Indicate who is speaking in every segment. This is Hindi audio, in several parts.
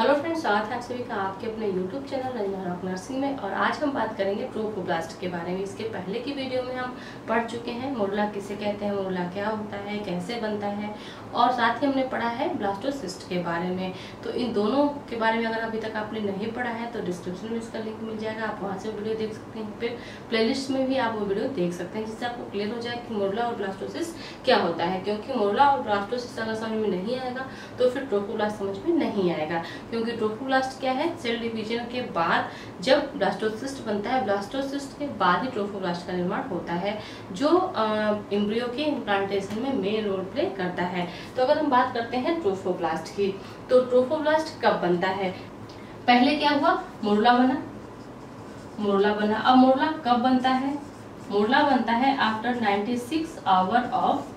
Speaker 1: हेलो फ्रेंड्स, स्वागत है आप सभी का आपके अपने YouTube channel Ranjana rock nursing में। और आज हम बात करेंगे ट्रोफोब्लास्ट के बारे में। इसके पहले की वीडियो में हम पढ़ चुके हैं मोरुला किसे कहते हैं, मोरुला क्या होता है, कैसे बनता है, और साथ ही हमने पढ़ा है ब्लास्टोसिस्ट के बारे में। तो इन दोनों के बारे में अगर अभी तक आपने नहीं पढ़ा है तो डिस्क्रिप्शन में इसका लिंक मिल जाएगा, आप वहाँ से वीडियो देख सकते हैं। फिर प्लेलिस्ट में भी आप वो वीडियो देख सकते हैं, जिससे आपको क्लियर हो जाए कि मोरुला और ब्लास्टोसिस्ट क्या होता है। क्योंकि मोरुला और ब्लास्टोसिस्ट अगर समझ में नहीं आएगा तो फिर ट्रोफोब्लास्ट समझ में नहीं आएगा। क्योंकि ट्रोफोब्लास्ट क्या है, सेल डिवीजन के बाद जब ब्लास्टोसिस्ट बनता है, ब्लास्टोसिस्ट के बाद ही ट्रोफोब्लास्ट का निर्माण होता है, जो एम्ब्रियो के इम्प्लांटेशन में मेन रोल प्ले करता है। तो अगर हम बात करते हैं ट्रोफोब्लास्ट की, तो ट्रोफोब्लास्ट कब बनता है? पहले क्या हुआ, मोरुला बना। अब मोरुला कब बनता है? मोरुला बनता है आफ्टर 96 आवर ऑफ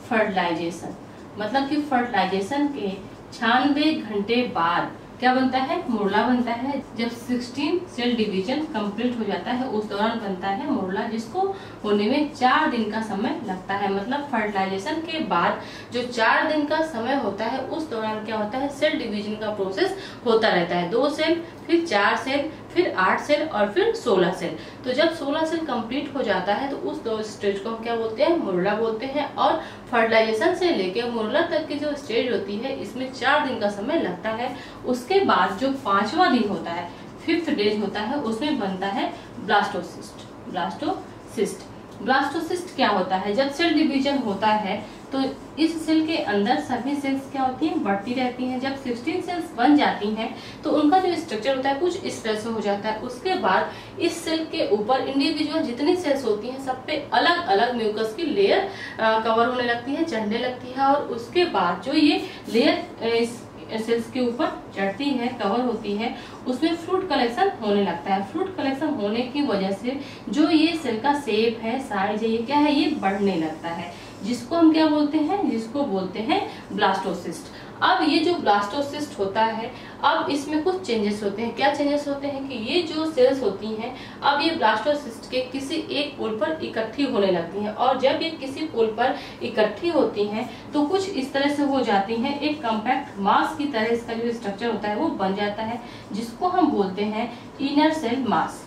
Speaker 1: फर्टिलाइजेशन। मतलब कि फर्टिलाइजेशन के 96 घंटे बाद क्या बनता है? मोरुला बनता है। जब 16 सेल डिवीजन कंप्लीट हो जाता है उस दौरान बनता है मोरुला, जिसको होने में 4 दिन का समय लगता है। मतलब फर्टिलाइजेशन के बाद जो 4 दिन का समय होता है उस दौरान क्या होता है, सेल डिवीजन का प्रोसेस होता रहता है। 2 सेल, फिर 4 सेल, फिर 8 सेल और फिर 16 सेल। तो जब 16 सेल कंप्लीट हो जाता है तो उस दो स्टेज को हम क्या बोलते हैं, मोरुला बोलते हैं। और फर्टिलाइजेशन से लेकर मोरुला तक की जो स्टेज होती है इसमें 4 दिन का समय लगता है। उसके बाद जो 5वां दिन होता है, 5th डेज होता है, उसमें बनता है ब्लास्टोसिस्ट। ब्लास्टोसिस्ट क्या होता है? जब सेल डिवीजन होता है तो इस सेल के अंदर सभी सेल्स क्या होती हैं, बढ़ती रहती हैं। जब 16 सेल्स बन जाती हैं तो उनका जो स्ट्रक्चर होता है कुछ इस तरह से हो जाता है। उसके बाद इस सेल के ऊपर इंडिविजुअल जितनी सेल्स होती हैं सब पे अलग अलग म्यूकस की लेयर कवर होने लगती है, चढ़ने लगती है। और उसके बाद जो ये लेयर सेल्स के ऊपर चढ़ती है, कवर होती है, उसमें फ्रूट कलेक्शन होने लगता है। फ्रूट कलेक्शन होने की वजह से जो ये सेल का शेप है, साइज है, ये क्या है, ये बढ़ने लगता है, जिसको हम क्या बोलते हैं, जिसको बोलते हैं ब्लास्टोसिस्ट। अब ये जो ब्लास्टोसिस्ट होता है, अब इसमें कुछ चेंजेस होते हैं। क्या चेंजेस होते हैं कि ये जो सेल्स होती हैं अब ये ब्लास्टोसिस्ट के किसी एक पोल पर इकट्ठी होने लगती हैं। और जब ये किसी पोल पर इकट्ठी होती हैं तो कुछ इस तरह से हो जाती हैं, एक कॉम्पैक्ट मास की तरह इसका जो स्ट्रक्चर होता है वो बन जाता है, जिसको हम बोलते हैं इनर सेल मास।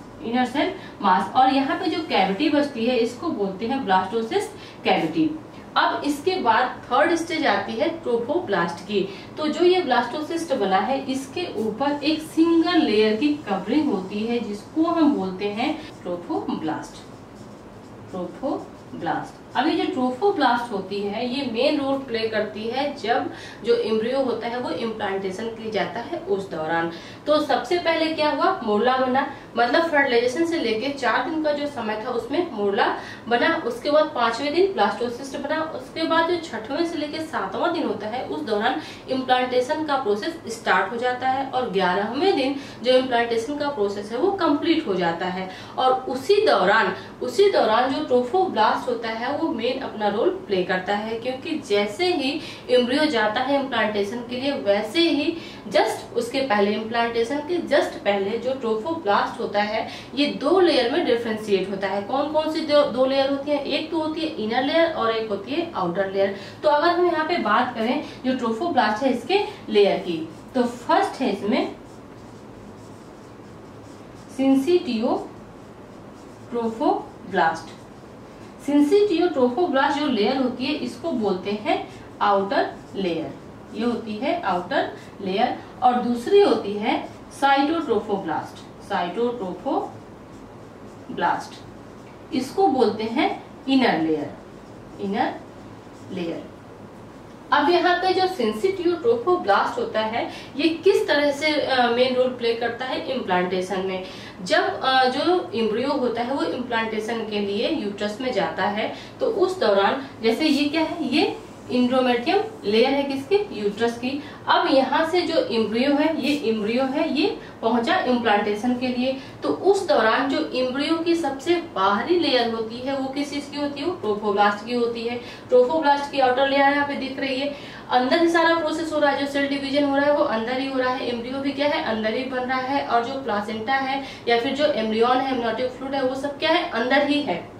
Speaker 1: और यहाँ पे जो कैविटी बचती है इसको बोलते हैं ब्लास्टोसिस्ट कैविटी। अब इसके बाद 3rd स्टेज आती है ट्रोफोब्लास्ट की। तो जो ये ब्लास्टोसिस्ट बना है इसके ऊपर एक सिंगल लेयर की कवरिंग होती है, जिसको हम बोलते हैं ट्रोफोब्लास्ट। अब ये जो ट्रोफोब्लास्ट होती है ये मेन रोल प्ले करती है जब जो एम्ब्रियो होता है वो इम्प्लांटेशन के लिए जाता है उस दौरान। तो सबसे पहले क्या हुआ, मोरुला बना। मतलब फर्टिलाइजेशन से लेके 4 दिन का जो समय था उसमें मोरुला बना। उसके बाद 5वें दिन ब्लास्टोसिस्ट बना। उसके बाद जो 6वें से लेके 7वां दिन होता है उस दौरान इम्प्लांटेशन का प्रोसेस स्टार्ट हो जाता है। और 11वें दिन जो इम्प्लांटेशन का प्रोसेस है वो कंप्लीट हो जाता है। और उसी दौरान जो ट्रोफोब्लास्ट होता है वो मेन अपना रोल प्ले करता है। क्योंकि जैसे ही एम्ब्रियो जाता है इम्प्लांटेशन के लिए, वैसे ही जस्ट उसके पहले, इम्प्लांटेशन के जस्ट पहले जो ट्रोफोब्लास्ट होता है ये 2 लेयर में डिफरेंशिएट होता है। कौन कौन सी 2 लेयर होती है? एक तो होती है इनर लेयर और एक होती है आउटर लेयर। तो अगर हम यहाँ पे बात करें जो ट्रोफोब्लास्ट है इसके लेयर की, तो फर्स्ट है इसमें सिंसिटियो ट्रोफोब्लास्ट। सिंसिटियो ट्रोफोब्लास्ट जो लेयर होती है इसको बोलते हैं आउटर लेयर। ये होती है आउटर लेयर। और दूसरी होती है साइटोट्रोफोब्लास्ट। इसको बोलते हैं इनर लेयर। अब यहाँ पे जो सिंसिटियो ट्रोफोब्लास्ट होता है ये किस तरह से मेन रोल प्ले करता है इम्प्लांटेशन में? जब जो एम्ब्रियो होता है वो इम्प्लांटेशन के लिए यूट्रस में जाता है तो उस दौरान, जैसे ये क्या है, ये इंड्रोमेट्रियम लेयर है किसकी, यूट्रस की। अब यहाँ से जो एम्ब्रियो है ये पहुंचा इम्प्लांटेशन के लिए। तो उस दौरान जो एम्ब्रियो की सबसे बाहरी लेयर होती है वो किस चीज की होती है, वो ट्रोफोब्लास्ट की होती है। ट्रोफोब्लास्ट की आउटर लेयर यहाँ पे दिख रही है। अंदर ही सारा प्रोसेस हो रहा है, जो सेल डिवीजन हो रहा है वो अंदर ही हो रहा है। एम्ब्रियो भी क्या है, अंदर ही बन रहा है। और जो प्लासेंटा है या फिर जो एम्ब्रियन है, एम्नियोटिक फ्लूइड है, वो सब क्या है, अंदर ही है।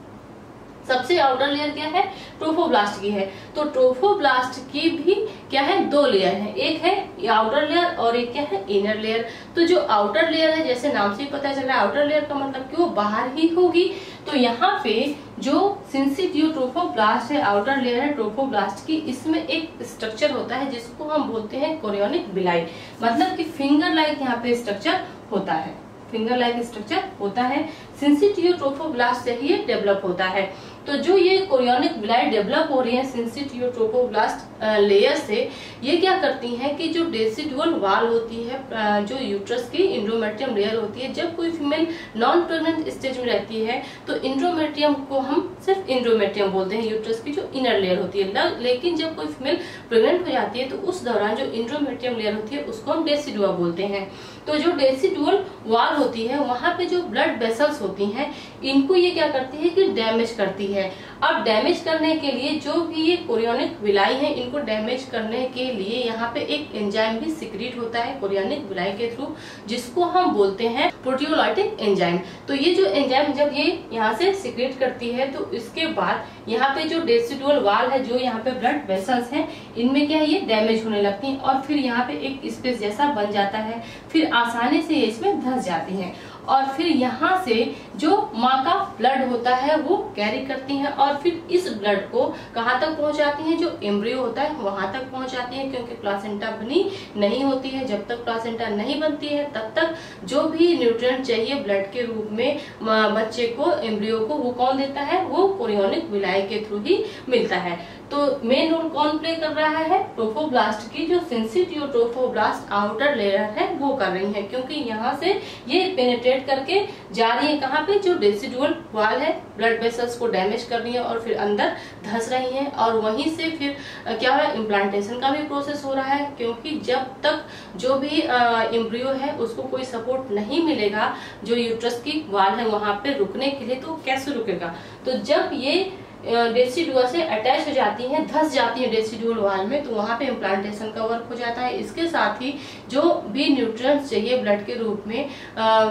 Speaker 1: सबसे आउटर लेयर क्या है, ट्रोफोब्लास्ट की है। तो ट्रोफोब्लास्ट की भी क्या है, दो लेयर है, एक है आउटर लेयर और एक क्या है, इनर लेयर। तो जो आउटर लेयर है, जैसे नाम से ही पता चल रहा है आउटर लेयर का मतलब कि वो बाहर ही होगी। तो यहाँ पे जो सिंसिटियो ट्रोफोब्लास्ट है, आउटर लेयर है ट्रोफोब्लास्ट की, इसमें एक स्ट्रक्चर होता है जिसको हम बोलते हैं कोरियोनिक विलाई, मतलब कि फिंगर लाइक यहाँ पे स्ट्रक्चर होता है, फिंगर लाइक स्ट्रक्चर होता है। सिंसिटियो ट्रोफोब्लास्ट से ही ये डेवलप होता है। तो जो ये कोरियोनिक विलाई डेवलप हो रही है सिंसिटियो ट्रोफोब्लास्ट लेयर से, ये क्या करती हैं कि जो डेसिडुअल वॉल होती है, जो यूट्रस की इंडोमेट्रियम लेयर होती है, जब कोई फीमेल नॉन प्रेग्नेंट स्टेज में रहती है तो इंडोमेट्रियम को हम सिर्फ इंडोमेट्रियम बोलते हैं, यूट्रस की जो इनर लेयर होती है। लेकिन जब कोई फीमेल प्रेग्नेंट हो जाती है तो उस दौरान जो इंडोमेट्रियम लेयर होती है उसको हम डेसिडुआ बोलते हैं। तो जो डेसिडुअल वॉल होती है, वहां पे जो ब्लड वेसल्स होती हैं, इनको ये क्या करती है कि डैमेज करती है। अब डैमेज करने के लिए जो भी ये कोरियोनिक विलाई है, इनको डैमेज करने के लिए यहाँ पे एक एंजाइम भी सिक्रीट होता है कोरियोनिक विलाई के थ्रू, जिसको हम बोलते हैं प्रोटियोलाइटिक एंजाइम। तो ये जो एंजाइम जब ये यहाँ से सिक्रीट करती है तो इसके बाद यहाँ पे जो डेसिडुअल वॉल है, जो यहाँ पे ब्लड वेसल्स हैं, इनमें क्या है, ये डैमेज होने लगती हैं और फिर यहाँ पे एक स्पेस जैसा बन जाता है, फिर आसानी से ये इसमें धंस जाती हैं और फिर यहाँ से जो माँ का ब्लड होता है वो कैरी करती हैं और फिर इस ब्लड को कहाँ तक पहुँचाती हैं, जो एम्ब्रियो होता है वहां तक पहुँचाती हैं, क्योंकि प्लासेंटा बनी नहीं होती है। जब तक प्लासेंटा नहीं बनती है तब तक जो भी न्यूट्रिएंट चाहिए ब्लड के रूप में बच्चे को, एम्ब्रियो को, वो कौन देता है, वो कोरियोनिक विलाई के थ्रू ही मिलता है। तो मेन रोल कौन प्ले कर रहा है, ट्रोफोब्लास्ट की जो सिंसिटियो ट्रोफोब्लास्ट आउटर लेयर है वो कर रही है, क्योंकि यहाँ से ये पेनिट्रेट करके जा रही है कहाँ पे, जो डेसिडुअल वॉल है, ब्लड वेसल्स को डैमेज कर रही है और फिर अंदर धंस रही है। और वहीं से फिर क्या है, इम्प्लांटेशन का भी प्रोसेस हो रहा है, क्योंकि जब तक जो भी एम्ब्रियो है उसको कोई सपोर्ट नहीं मिलेगा जो यूट्रस की वॉल है वहां पे रुकने के लिए, तो कैसे रुकेगा। तो जब ये डेसिडुआ से अटैच हो जाती हैं, धस जाती है डेसिडुअल वॉल में, तो वहां पे इम्प्लांटेशन का वर्क हो जाता है। इसके साथ ही जो भी न्यूट्रिएंट्स चाहिए ब्लड के रूप में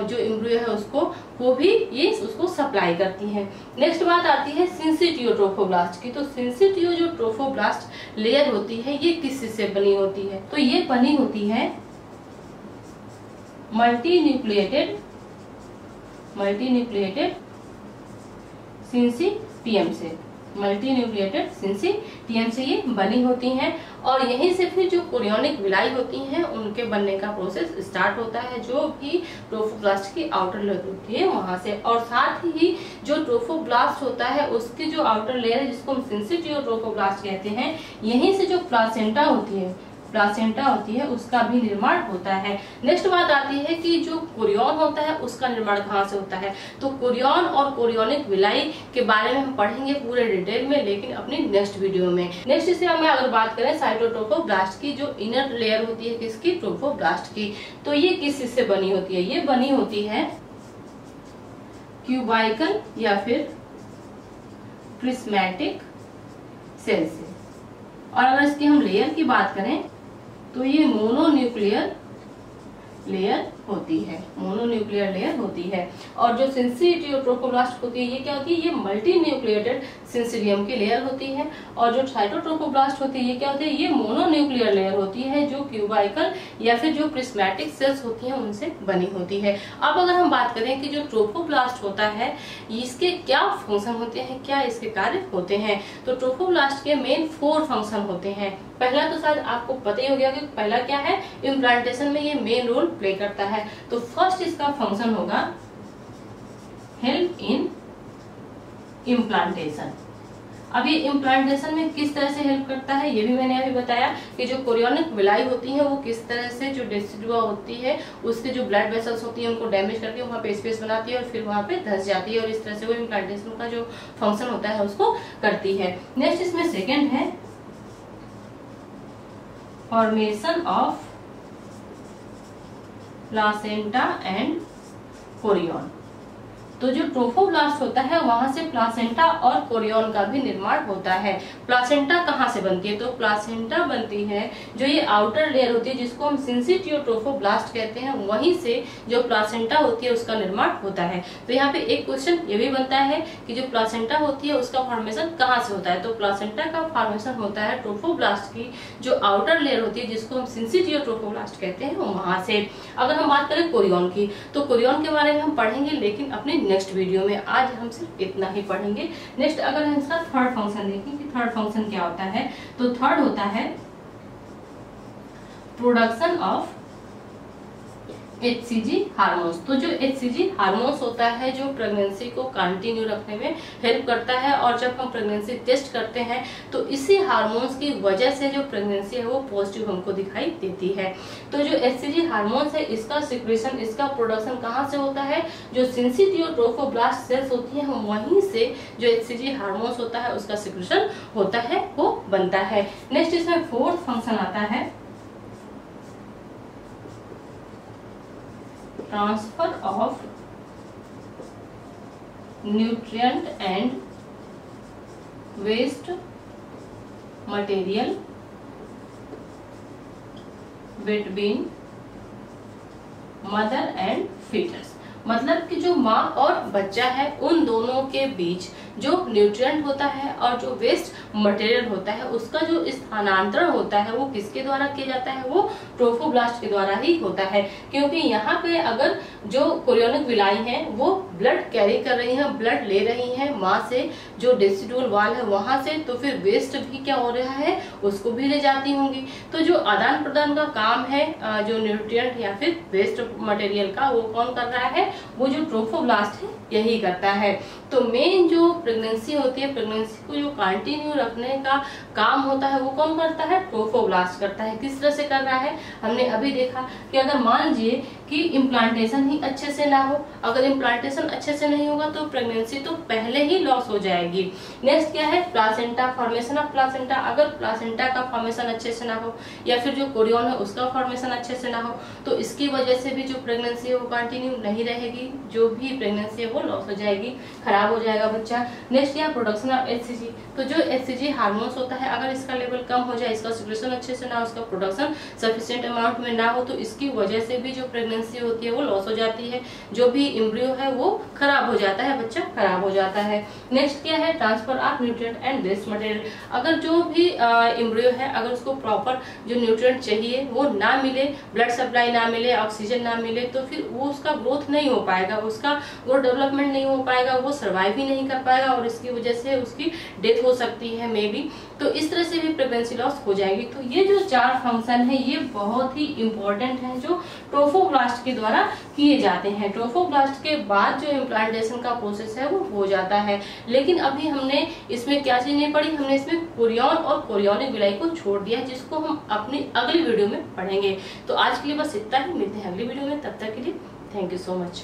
Speaker 1: जो एम्ब्रियो है उसको, वो भी ये उसको सप्लाई करती है। नेक्स्ट बात आती है सिंसिटियो ट्रोफोब्लास्ट की। तो सिंसिटियो जो ट्रोफोब्लास्ट लेयर होती है ये किस से बनी होती है, तो ये बनी होती है मल्टीन्यूक्लिएटेड सिंसिटियम से, मल्टीन्यूक्लिएटेड सिंसिटियम से ये बनी होती हैं और यहीं से फिर जो कोरियोनिक विलाई होती हैं उनके बनने का प्रोसेस स्टार्ट होता है, जो भी ट्रोफोब्लास्ट की आउटर लेयर होती है वहां से। और साथ ही जो ट्रोफोब्लास्ट होता है उसकी जो आउटर लेयर है, जिसको हम सिंसिटियो ट्रोफोब्लास्ट कहते हैं, यहीं से जो प्लासेंटा होती है उसका भी निर्माण होता है। नेक्स्ट बात आती है कि जो कोरियन होता है उसका निर्माण कहाँ से होता है। तो कोरियन और कोरियोनिक विलाई के बारे में हम पढ़ेंगे पूरे डिटेल में, लेकिन अपनी नेक्स्ट वीडियो में। नेक्स्ट से हमें अगर बात करें साइटोट्रोफोब्लास्ट की, जो इनर लेयर होती है किसकी, ट्रोफोब्लास्ट की, तो ये किस से बनी होती है, ये बनी होती है क्यूबाइकल या फिर प्रिस्मैटिक सेल से। और अगर इसकी हम लेयर की बात करें तो ये मोनोन्यूक्लियर लेयर होती है। और जो सिंसिटियो ट्रोफोब्लास्ट होती है ये क्या होती है, ये मल्टीन्यूक्लिएटेड सिंसिडियम की लेयर होती है। और जो साइटोट्रोफोब्लास्ट होती है ये क्या होती है, ये मोनोन्यूक्लियर लेयर होती है, जो क्यूबाइकल या फिर जो प्रिस्मैटिक सेल्स होती हैं उनसे बनी होती है। अब अगर हम बात करें कि जो ट्रोफोब्लास्ट होता है इसके क्या फंक्शन होते हैं, क्या इसके कार्य होते हैं, तो ट्रोफोब्लास्ट के मेन 4 फंक्शन होते हैं। पहला तो शायद आपको पता ही हो गया कि पहला क्या है, इम्प्लांटेशन में ये मेन रोल प्ले करता है। तो फर्स्ट इसका फंक्शन होगा हेल्प इन इम्प्लांटेशन। अब ये इम्प्लांटेशन में किस तरह से हेल्प करता है ये भी मैंने अभी बताया कि जो कोरियोनिक विलाई होती है वो किस तरह से जो डेसिडुआ होती है उसके जो ब्लड वेसल्स होती है उनको डैमेज करके वहाँ पे स्पेस बनाती है और फिर वहाँ पे धंस जाती है और इस तरह से वो इम्प्लांटेशन का जो फंक्शन होता है उसको करती है। नेक्स्ट इसमें सेकेंड है formation of placenta and Korean. तो जो ट्रोफोब्लास्ट होता है वहां से प्लासेंटा और कोरियन का भी निर्माण होता है। प्लासेंटा कहाँ से बनती है? तो प्लासेंटा बनती है जो ये आउटर लेयर होती है जिसको हम सिंसिटियो ट्रोफोब्लास्ट कहते हैं, वहीं से जो प्लासेंटा होती है उसका निर्माण होता है। तो यहाँ पे एक क्वेश्चन ये भी बनता है कि जो प्लासेंटा होती है उसका फॉर्मेशन कहाँ से होता है? तो प्लासेंटा का फॉर्मेशन होता है ट्रोफोब्लास्ट की जो आउटर लेयर होती है जिसको हम सिंसिटियो ट्रोफोब्लास्ट कहते हैं वहां से। अगर हम बात करें कोरियन की, तो कोरियन के बारे में हम पढ़ेंगे लेकिन अपने नेक्स्ट वीडियो में। आज हम सिर्फ इतना ही पढ़ेंगे। नेक्स्ट अगर हम इसका थर्ड फंक्शन देखें कि थर्ड फंक्शन क्या होता है, तो थर्ड होता है प्रोडक्शन ऑफ HCG हार्मोन्स। तो जो HCG हार्मोन्स होता है जो प्रेगनेंसी को कंटिन्यू रखने में हेल्प करता है, और जब हम प्रेगनेंसी टेस्ट करते हैं तो इसी हार्मोन्स की वजह से जो प्रेगनेंसी है वो पॉजिटिव हमको दिखाई देती है। तो जो HCG हार्मोन्स है इसका सिक्रेशन, इसका प्रोडक्शन कहाँ से होता है? जो सिंसिटियो ट्रोफोब्लास्ट सेल्स होती है वहीं से जो HCG हार्मोन्स होता है उसका सिक्रेशन होता है, वो बनता है। नेक्स्ट इसमें फोर्थ फंक्शन आता है transfer of nutrient and waste material between mother and foetus. मतलब कि जो माँ और बच्चा है उन दोनों के बीच जो न्यूट्रिएंट होता है और जो वेस्ट मटेरियल होता है उसका जो स्थानांतरण होता है वो किसके द्वारा किया जाता है? वो ट्रोफोब्लास्ट के द्वारा ही होता है। क्योंकि यहाँ पे अगर जो कोरियोनिक विलाई है वो ब्लड कैरी कर रही है, ब्लड ले रही है माँ से जो डेसिडुअल वाल है वहां से, तो फिर वेस्ट भी क्या हो रहा है? उसको भी ले जाती होंगी। तो जो आदान प्रदान का काम है जो न्यूट्रिएंट या फिर वेस्ट मटेरियल का, वो कौन कर रहा है? वो जो ट्रोफोब्लास्ट है यही करता है। तो मेन जो प्रेगनेंसी होती है, प्रेगनेंसी को जो कंटिन्यू रखने का काम होता है वो कौन करता है? ट्रोफोब्लास्ट करता है। किस तरह से कर रहा है? हमने अभी देखा कि अगर मान लीजिए कि इम्प्लांटेशन ही अच्छे से ना हो, अगर इम्प्लांटेशन अच्छे से नहीं होगा तो प्रेगनेंसी तो पहले ही लॉस हो जाएगी। नेक्स्ट क्या है? Placenta, formation of placenta. अगर प्लासेंटा का फॉर्मेशन अच्छे से ना हो या फिर जो कोरियन है उसका फॉर्मेशन अच्छे से ना हो तो इसकी वजह से भी जो प्रेगनेंसी है वो कंटिन्यू नहीं रहेगी, जो भी प्रेगनेंसी है वो लॉस हो जाएगी, खराब हो जाएगा बच्चा। नेक्स्ट क्या? Production of HCG। तो जो HCG हार्मोन्स होता है अगर इसका लेवल कम हो जाए, इसका सिक्रेशन अच्छे से ना हो, उसका प्रोडक्शन सफिशिएंट अमाउंट में ना हो तो इसकी वजह से भी जो प्रेगनेंसी होती है वो लॉस हो जाती है, जो भी एम्ब्रियो है वो खराब हो जाता है, बच्चा खराब हो जाता है। नेक्स्ट क्या है? Transfer of nutrient and waste material. अगर जो भी एम्ब्रियो है अगर उसको प्रॉपर जो न्यूट्रिएंट चाहिए वो ना मिले, ब्लड सप्लाई ना मिले, ऑक्सीजन ना मिले, तो फिर वो उसका ग्रोथ नहीं हो पाएगा, उसका वो डेवलपमेंट नहीं हो पाएगा, वो सर्वाइव ही नहीं कर पाएगा और इसकी वजह से उसकी डेथ हो सकती है मे बी। तो इस तरह से भी प्रेगनेंसी लॉस हो जाएगी। तो ये जो 4 फंक्शन है ये बहुत ही इंपॉर्टेंट है जो ट्रोफोब्लास्ट के द्वारा किए जाते हैं। ट्रोफोब्लास्ट के बाद जो इम्प्लांटेशन का प्रोसेस है वो हो जाता है। लेकिन अभी हमने इसमें क्या चीज नहीं पढ़ी? हमने इसमें कोरियन और कोरियोनिक विलाई को छोड़ दिया है, जिसको हम अपनी अगली वीडियो में पढ़ेंगे। तो आज के लिए बस इतना ही, मिलते हैं अगली वीडियो में। तब तक के लिए थैंक यू सो मच।